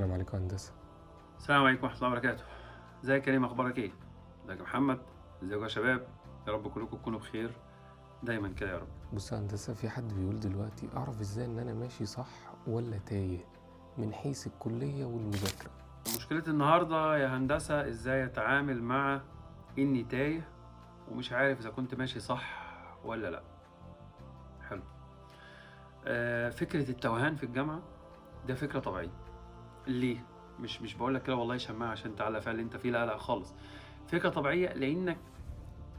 السلام عليكم هندسة. السلام عليكم ورحمة الله وبركاته. ازيك يا كريم، اخبارك ايه؟ ازيك يا محمد؟ ازيكم يا شباب؟ يا رب كلكم تكونوا بخير دايما كده يا رب. بص يا هندسة، في حد بيقول دلوقتي أعرف إزاي إن أنا ماشي صح ولا تايه من حيث الكلية والمذاكرة؟ مشكلة النهاردة يا هندسة ازاي اتعامل مع اني تايه ومش عارف اذا كنت ماشي صح ولا لا. حلو. فكرة التوهان في الجامعة ده فكرة طبيعية. ليه؟ مش بقول لك كده والله شماعة عشان تعلق فيها اللي انت فيه، لا خالص. فكرة طبيعية لانك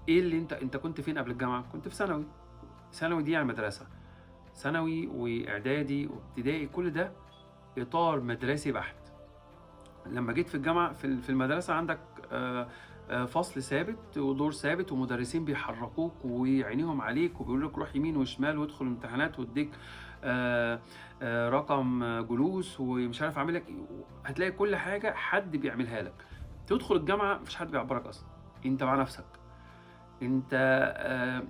ايه اللي انت كنت فين قبل الجامعة؟ كنت في ثانوي. ثانوي دي يعني مدرسة. ثانوي واعدادي وابتدائي كل ده اطار مدرسي بحت. لما جيت في الجامعه في المدرسه عندك فصل ثابت ودور ثابت ومدرسين بيحركوك وعينيهم عليك وبيقولوا لك روح يمين وشمال وادخل الامتحانات واديك رقم جلوس ومش عارف اعمل لك إيه. هتلاقي كل حاجه حد بيعملها لك. تدخل الجامعه مفيش حد بيعبرك اصلا، انت مع نفسك. انت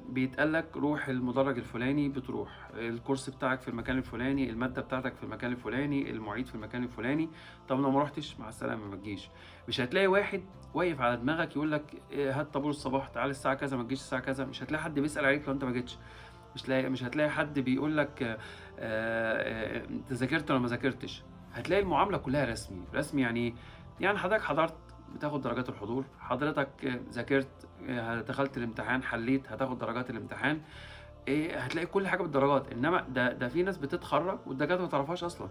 بيتقال لك روح المدرج الفلاني، بتروح الكورس بتاعك في المكان الفلاني، الماده بتاعتك في المكان الفلاني، المعيد في المكان الفلاني. طب لو ما رحتش مع السلامه ما تجيش. مش هتلاقي واحد واقف على دماغك يقول لك هات طابور الصباح تعالى الساعه كذا ما تجيش الساعه كذا. مش هتلاقي حد بيسال عليك لو انت ما جيتش. مش هتلاقي حد بيقول لك انت ذاكرت ولا ما ذاكرتش. هتلاقي المعامله كلها رسمي. يعني حضرتك حضرت بتاخد درجات الحضور، حضرتك ذاكرت دخلت الامتحان حليت هتاخد درجات الامتحان. هتلاقي كل حاجه بالدرجات. انما ده في ناس بتتخرج والدكاتره ما تعرفهاش اصلا.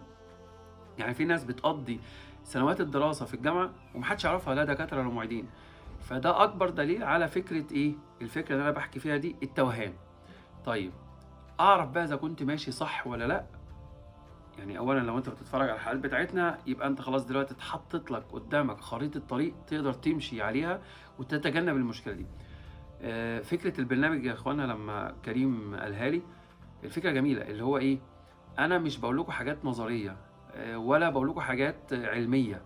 يعني في ناس بتقضي سنوات الدراسه في الجامعه ومحدش يعرفها، لا دكاتره ولا معيدين. فده اكبر دليل على فكره ايه الفكره اللي انا بحكي فيها دي، التوهان. طيب اعرف بقى اذا كنت ماشي صح ولا لا؟ يعني اولا لو انت بتتفرج على الحلقات بتاعتنا يبقى انت خلاص دلوقتي اتحطت لك قدامك خريطه طريق تقدر تمشي عليها وتتجنب المشكله دي. فكره البرنامج يا اخوانا لما كريم قالها لي الفكره جميله، اللي هو ايه، انا مش بقول لكم حاجات نظريه ولا بقول لكم حاجات علميه.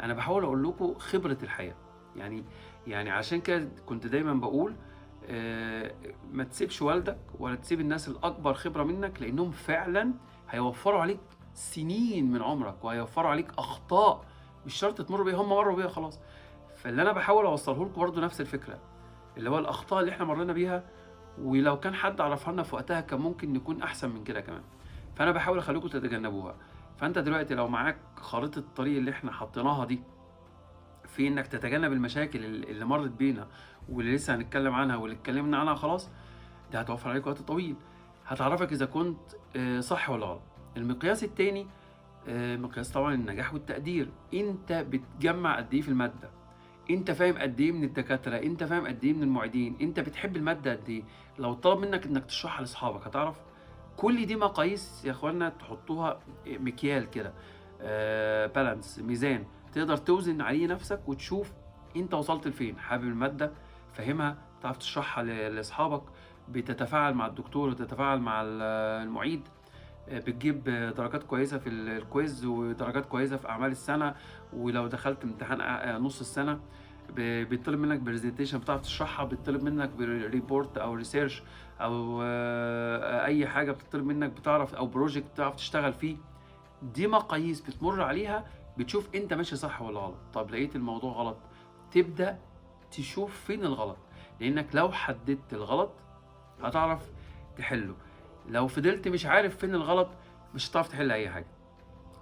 انا بحاول اقول لكم خبره الحياه. يعني عشان كده كنت دايما بقول ما تسيبش والدك ولا تسيب الناس الاكبر خبره منك، لانهم فعلا هيوفروا عليك سنين من عمرك وهيوفروا عليك اخطاء مش شرط تمر بيها، هم مروا بيها خلاص. فاللي انا بحاول اوصله لكم برضه نفس الفكره، اللي هو الاخطاء اللي احنا مرينا بيها ولو كان حد عرفها لنا في وقتها كان ممكن نكون احسن من كده كمان. فانا بحاول اخليكم تتجنبوها. فانت دلوقتي لو معاك خريطه الطريق اللي احنا حطيناها دي في انك تتجنب المشاكل اللي مرت بينا واللي لسه هنتكلم عنها واللي اتكلمنا عنها خلاص، ده هتوفر عليك وقت طويل. هتعرفك اذا كنت صح ولا غلط. المقياس التاني مقياس طبعا النجاح والتقدير. انت بتجمع قد ايه في الماده، انت فاهم قد ايه من الدكاتره، انت فاهم قد ايه من المعيدين، انت بتحب الماده قد ايه. لو طلب منك انك تشرحها لاصحابك هتعرف. كل دي مقاييس يا اخوانا تحطوها مكيال كده، بالانس، ميزان تقدر توزن عليه نفسك وتشوف انت وصلت لفين. حابب الماده، فاهمها، تعرف تشرحها لاصحابك، بتتفاعل مع الدكتور وتتفاعل مع المعيد، بتجيب درجات كويسه في الكويز ودرجات كويسه في اعمال السنه. ولو دخلت امتحان نص السنه بيطلب منك برزنتيشن بتعرف تشرحها، بيطلب منك ريبورت او ريسيرش او اي حاجه بتطلب منك بتعرف، او بروجكت بتعرف تشتغل فيه. دي مقاييس بتمر عليها بتشوف انت ماشي صح ولا غلط. طب لقيت الموضوع غلط تبدا تشوف فين الغلط، لانك لو حددت الغلط هتعرف تحله. لو فضلت مش عارف فين الغلط مش هتعرف تحل اي حاجه.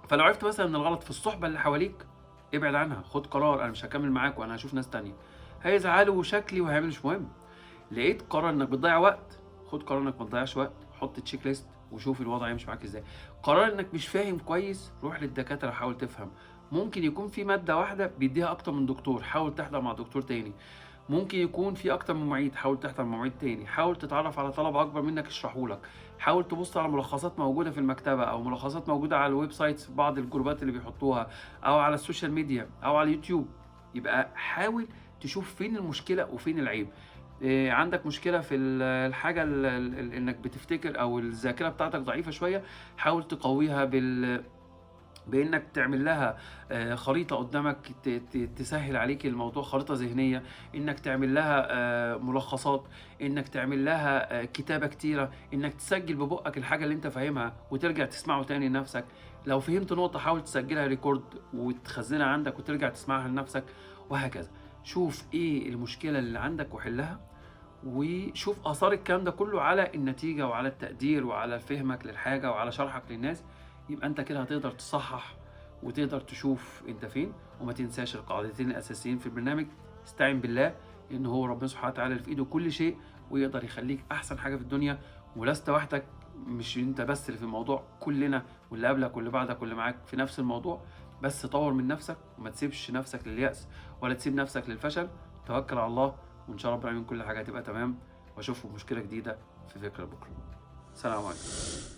فلو عرفت مثلا ان الغلط في الصحبه اللي حواليك ابعد عنها، خد قرار انا مش هكمل معاك وانا هشوف ناس تانية. هيزعلوا شكلي وهيعملوا مش مهم. لقيت قرار انك بتضيع وقت، خد قرار انك ما تضيعش وقت، حط تشيك ليست وشوف الوضع يمشي معاك ازاي. قرار انك مش فاهم كويس روح للدكاتره حاول تفهم. ممكن يكون في ماده واحده بيديها اكتر من دكتور، حاول تحضر مع دكتور تاني. ممكن يكون في اكتر من معيد، حاول تحضر مع معيد تاني. حاول تتعرف على طلبه اكبر منك يشرحوا لك. حاول تبص على ملخصات موجوده في المكتبه او ملخصات موجوده على الويب سايتس في بعض الجروبات اللي بيحطوها او على السوشيال ميديا او على اليوتيوب. يبقى حاول تشوف فين المشكله وفين العيب. عندك مشكله في الحاجه انك بتفتكر او الذاكره بتاعتك ضعيفه شويه، حاول تقويها بانك تعمل لها خريطه قدامك تسهل عليك الموضوع، خريطه ذهنيه. انك تعمل لها ملخصات، انك تعمل لها كتابه كتيره، انك تسجل ببقك الحاجه اللي انت فاهمها وترجع تسمعه تاني لنفسك. لو فهمت نقطة حاول تسجلها ريكورد وتخزنها عندك وترجع تسمعها لنفسك، وهكذا. شوف ايه المشكلة اللي عندك وحلها، وشوف آثار الكلام ده كله على النتيجة وعلى التقدير وعلى فهمك للحاجة وعلى شرحك للناس. يبقى انت كده هتقدر تصحح وتقدر تشوف انت فين. وما تنساش القاعدتين الأساسيين في البرنامج: استعن بالله، لأن هو ربنا سبحانه وتعالى اللي في ايده كل شيء ويقدر يخليك أحسن حاجة في الدنيا، ولست وحدك. مش انت بس اللي في الموضوع، كلنا واللي قبلك واللي بعدك واللي معاك في نفس الموضوع. بس طور من نفسك وما تسيبش نفسك لليأس ولا تسيب نفسك للفشل. توكل على الله وان شاء الله رب العالمين كل حاجه هتبقى تمام. واشوفكم مشكله جديده في فكره بكره. سلام عليكم.